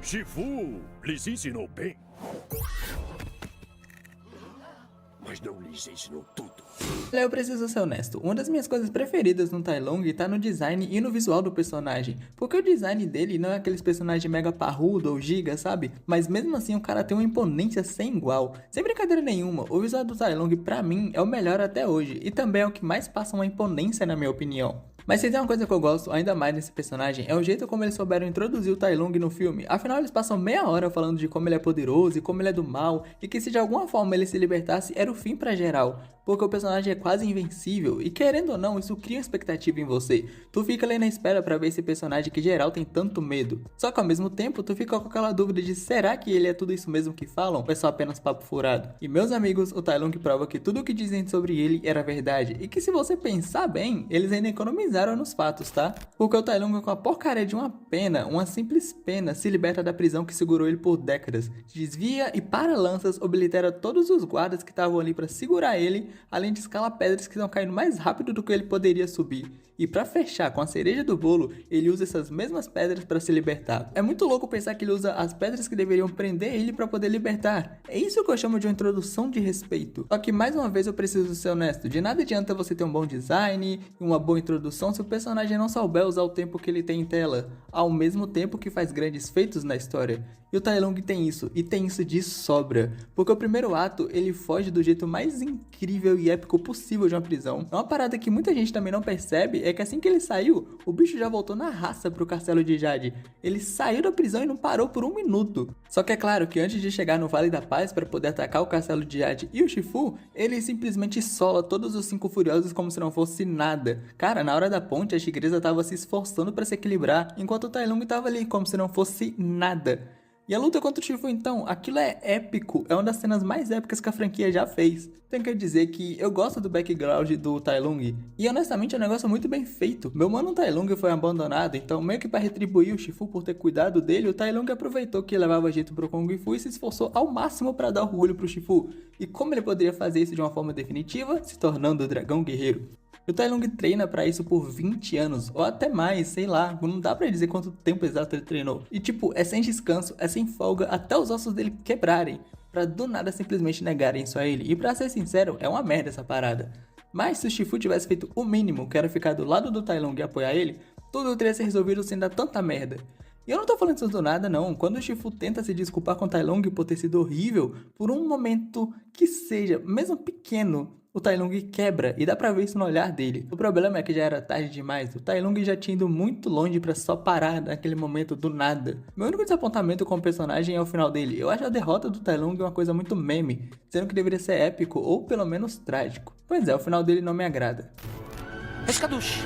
Shifu lhes ensinou bem. Mas não lhes ensinou tudo. Eu preciso ser honesto, uma das minhas coisas preferidas no Tai Lung tá no design e no visual do personagem, porque o design dele não é aqueles personagens mega parrudo ou giga, sabe? Mas mesmo assim o cara tem uma imponência sem igual. Sem brincadeira nenhuma, o visual do Tai Lung pra mim é o melhor até hoje, e também é o que mais passa uma imponência na minha opinião. Mas se tem uma coisa que eu gosto ainda mais desse personagem, é o jeito como eles souberam introduzir o Tai Lung no filme. Afinal, eles passam meia hora falando de como ele é poderoso e como ele é do mal, e que se de alguma forma ele se libertasse, era o fim pra geral. Porque o personagem é quase invencível, e querendo ou não, isso cria uma expectativa em você. Tu fica ali na espera pra ver esse personagem que geral tem tanto medo. Só que ao mesmo tempo, tu fica com aquela dúvida de será que ele é tudo isso mesmo que falam, ou é só apenas papo furado? E meus amigos, o Tai Lung prova que tudo o que dizem sobre ele era verdade, e que se você pensar bem, eles ainda economizaram nos fatos, tá? Porque o Tai Lung com a porcaria de uma pena, uma simples pena, se liberta da prisão que segurou ele por décadas, desvia e para lanças oblitera todos os guardas que estavam ali pra segurar ele, além de escalar pedras que estão caindo mais rápido do que ele poderia subir. E pra fechar com a cereja do bolo, ele usa essas mesmas pedras pra se libertar. É muito louco pensar que ele usa as pedras que deveriam prender ele pra poder libertar. É isso que eu chamo de uma introdução de respeito. Só que mais uma vez eu preciso ser honesto, de nada adianta você ter um bom design e uma boa introdução se o personagem não souber usar o tempo que ele tem em tela, ao mesmo tempo que faz grandes feitos na história. E o Tai Lung tem isso, e tem isso de sobra, porque o primeiro ato ele foge do jeito mais incrível e épico possível de uma prisão. Uma parada que muita gente também não percebe é que assim que ele saiu, o bicho já voltou na raça pro castelo de Jade. Ele saiu da prisão e não parou por um minuto. Só que é claro que antes de chegar no Vale da Paz para poder atacar o castelo de Jade e o Shifu, ele simplesmente sola todos os 5 furiosos como se não fosse nada. Cara, na hora da ponte a tigresa tava se esforçando para se equilibrar, enquanto o Tai Lung tava ali como se não fosse nada. E a luta contra o Shifu então, aquilo é épico, é uma das cenas mais épicas que a franquia já fez. Tenho que dizer que eu gosto do background do Tai Lung, e honestamente é um negócio muito bem feito. Meu mano Tai Lung foi abandonado, então meio que para retribuir o Shifu por ter cuidado dele, o Tai Lung aproveitou que levava jeito pro Kung Fu e se esforçou ao máximo para dar orgulho pro Shifu. E como ele poderia fazer isso de uma forma definitiva? Se tornando o dragão guerreiro. O Tai Lung treina pra isso por 20 anos, ou até mais, sei lá, não dá pra dizer quanto tempo exato ele treinou. E tipo, é sem descanso, é sem folga, até os ossos dele quebrarem, pra do nada simplesmente negarem isso a ele. E pra ser sincero, é uma merda essa parada. Mas se o Shifu tivesse feito o mínimo, que era ficar do lado do Tai Lung e apoiar ele, tudo teria se resolvido sem dar tanta merda. E eu não tô falando isso do nada não, quando o Shifu tenta se desculpar com o Tai Lung por ter sido horrível, por um momento que seja, mesmo pequeno, o Tai Lung quebra e dá pra ver isso no olhar dele. O problema é que já era tarde demais, o Tai Lung já tinha ido muito longe pra só parar naquele momento do nada. Meu único desapontamento com o personagem é o final dele. Eu acho a derrota do Tai Lung uma coisa muito meme, sendo que deveria ser épico ou pelo menos trágico. Pois é, o final dele não me agrada. Escaduche.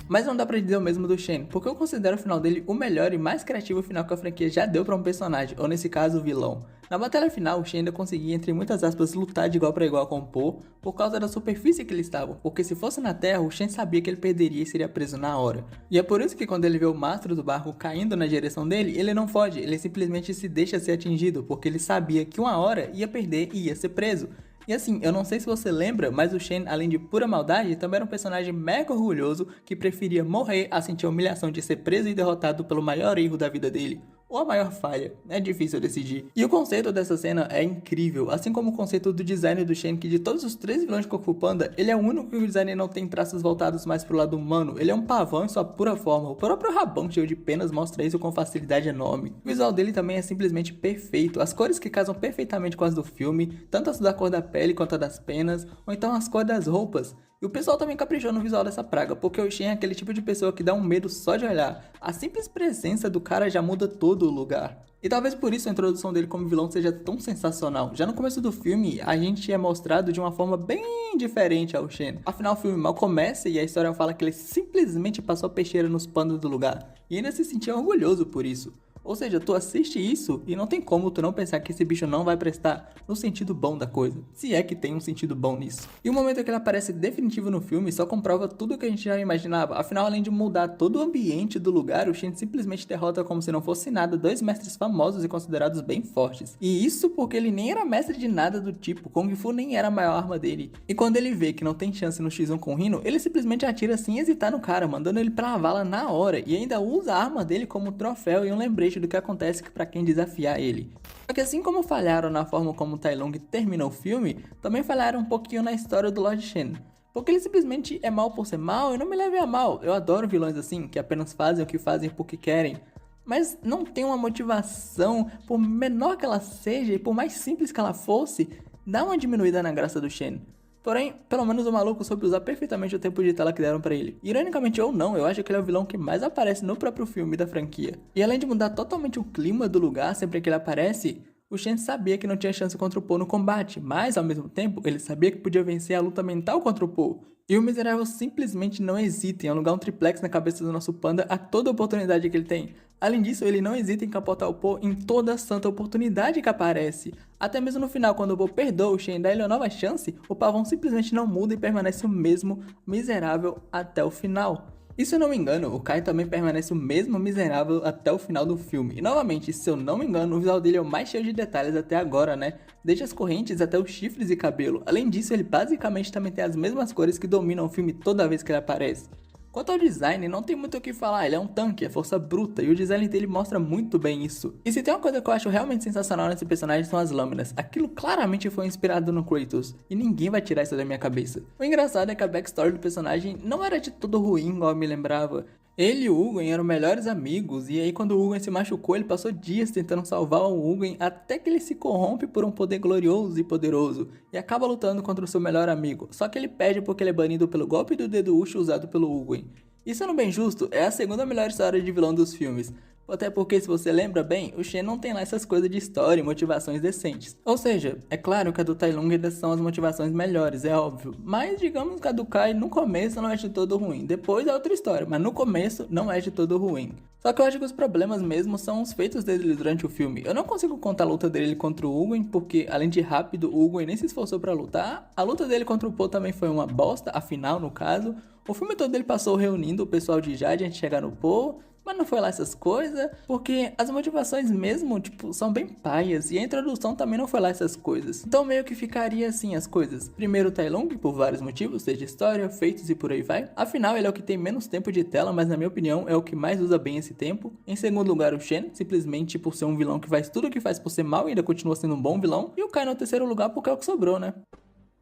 Mas não dá pra dizer o mesmo do Shen, porque eu considero o final dele o melhor e mais criativo final que a franquia já deu pra um personagem, ou nesse caso o vilão. Na batalha final, o Shen ainda conseguia, entre muitas aspas, lutar de igual pra igual com o Po, por causa da superfície que eles estavam, porque se fosse na terra, o Shen sabia que ele perderia e seria preso na hora. E é por isso que quando ele vê o mastro do barco caindo na direção dele, ele não foge, ele simplesmente se deixa ser atingido, porque ele sabia que uma hora ia perder e ia ser preso. E assim, eu não sei se você lembra, mas o Shen, além de pura maldade, também era um personagem mega orgulhoso que preferia morrer a sentir a humilhação de ser preso e derrotado pelo maior erro da vida dele. Ou a maior falha, é difícil decidir. E o conceito dessa cena é incrível, assim como o conceito do design do Shen, que de todos os 3 vilões de Kung Fu Panda, ele é o único que o design não tem traços voltados mais pro lado humano, ele é um pavão em sua pura forma, o próprio rabão cheio de penas mostra isso com facilidade enorme. O visual dele também é simplesmente perfeito, as cores que casam perfeitamente com as do filme, tanto as da cor da pele quanto a das penas, ou então as cores das roupas. E o pessoal também caprichou no visual dessa praga, porque o Shen é aquele tipo de pessoa que dá um medo só de olhar. A simples presença do cara já muda todo o lugar. E talvez por isso a introdução dele como vilão seja tão sensacional. Já no começo do filme, a gente é mostrado de uma forma bem diferente ao Shen. Afinal, o filme mal começa e a história fala que ele simplesmente passou peixeira nos panos do lugar. E ainda se sentia orgulhoso por isso. Ou seja, tu assiste isso e não tem como tu não pensar que esse bicho não vai prestar no sentido bom da coisa. Se é que tem um sentido bom nisso. E o momento que ele aparece definitivo no filme só comprova tudo o que a gente já imaginava. Afinal, além de mudar todo o ambiente do lugar, o Shen simplesmente derrota como se não fosse nada 2 mestres famosos e considerados bem fortes. E isso porque ele nem era mestre de nada do tipo, Kung Fu nem era a maior arma dele. E quando ele vê que não tem chance no X1 com o Rhino, ele simplesmente atira sem hesitar no cara, mandando ele pra vala na hora. E ainda usa a arma dele como troféu e um lembrete do que acontece pra quem desafiar ele. Só que assim como falharam na forma como Tai Lung terminou o filme, também falharam um pouquinho na história do Lord Shen. Porque ele simplesmente é mal por ser mal e não me leve a mal. Eu adoro vilões assim, que apenas fazem o que fazem porque querem. Mas não tem uma motivação, por menor que ela seja e por mais simples que ela fosse, dá uma diminuída na graça do Shen. Porém, pelo menos o maluco soube usar perfeitamente o tempo de tela que deram pra ele. Ironicamente ou não, eu acho que ele é o vilão que mais aparece no próprio filme da franquia. E além de mudar totalmente o clima do lugar sempre que ele aparece, o Shen sabia que não tinha chance contra o Po no combate, mas ao mesmo tempo ele sabia que podia vencer a luta mental contra o Po. E o miserável simplesmente não hesita em alugar um triplex na cabeça do nosso panda a toda oportunidade que ele tem. Além disso, ele não hesita em capotar o Po em toda a santa oportunidade que aparece. Até mesmo no final, quando o Po perdoa o Shen e dá ele uma nova chance, o pavão simplesmente não muda e permanece o mesmo miserável até o final. E se eu não me engano, o Kai também permanece o mesmo miserável até o final do filme. E novamente, se eu não me engano, o visual dele é o mais cheio de detalhes até agora, né? Desde as correntes até os chifres e cabelo. Além disso, ele basicamente também tem as mesmas cores que dominam o filme toda vez que ele aparece. Quanto ao design, não tem muito o que falar, ele é um tanque, é força bruta, e o design dele mostra muito bem isso. E se tem uma coisa que eu acho realmente sensacional nesse personagem são as lâminas. Aquilo claramente foi inspirado no Kratos, e ninguém vai tirar isso da minha cabeça. O engraçado é que a backstory do personagem não era de todo ruim, igual eu me lembrava. Ele e o Hugen eram melhores amigos, e aí quando o Hugen se machucou, ele passou dias tentando salvar o Hugen, até que ele se corrompe por um poder glorioso e poderoso, e acaba lutando contra o seu melhor amigo, só que ele perde porque ele é banido pelo golpe do dedo Uchi usado pelo Hugen. E sendo bem justo, é a segunda melhor história de vilão dos filmes. Até porque, se você lembra bem, o Shen não tem lá essas coisas de história e motivações decentes. Ou seja, é claro que a do Tai Lung ainda são as motivações melhores, é óbvio. Mas digamos que a do Kai no começo não é de todo ruim. Depois é outra história, mas no começo não é de todo ruim. Só que eu acho que os problemas mesmo são os feitos dele durante o filme. Eu não consigo contar a luta dele contra o Hugen, porque além de rápido, o Hugen nem se esforçou pra lutar. A luta dele contra o Po também foi uma bosta, afinal, no caso. O filme todo ele passou reunindo o pessoal de Jade antes de chegar no Po, mas não foi lá essas coisas, porque as motivações mesmo, tipo, são bem paias, e a introdução também não foi lá essas coisas. Então meio que ficaria assim as coisas. Primeiro o Tai Lung, por vários motivos, seja história, feitos e por aí vai. Afinal, ele é o que tem menos tempo de tela, mas na minha opinião é o que mais usa bem esse tempo. Em segundo lugar, o Shen, simplesmente por ser um vilão que faz tudo o que faz por ser mal e ainda continua sendo um bom vilão. E o Kai no terceiro lugar porque é o que sobrou, né?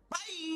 Bye!